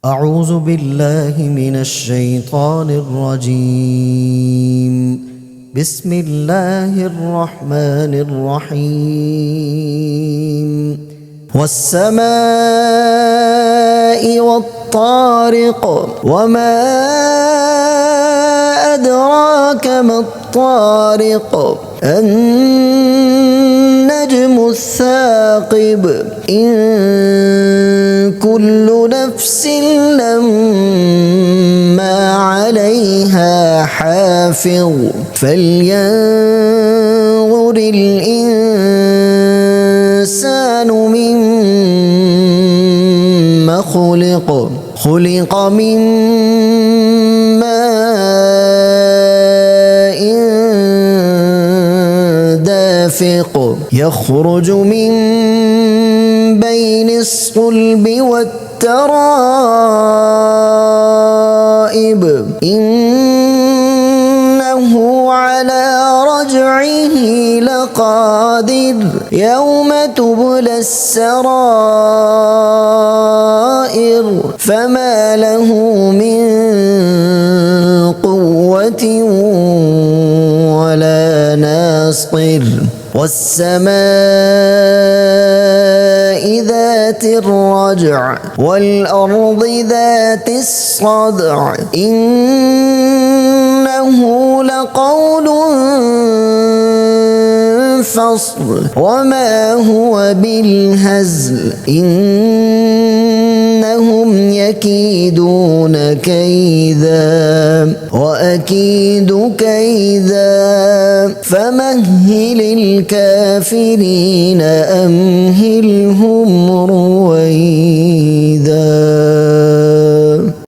أعوذ بالله من الشيطان الرجيم. بسم الله الرحمن الرحيم. والسماء والطارق وما أدراك ما الطارق النجم الثاقب إن كل نفس لما عليها حافظ فلينظر الإنسان مما خلق من ماء دافق يخرج من بين الصلب والترائب إنه على رجعه لقادر يوم تبلى السرائر فما له من قوة ولا ناصر والسماء ذات الرجع والأرض ذات الصدع إنه لقول فصل وما هو بالهزل إنهم يكيدون كيدا وأكيد كيدا فمهل الكافرين أمهلهم رويدا.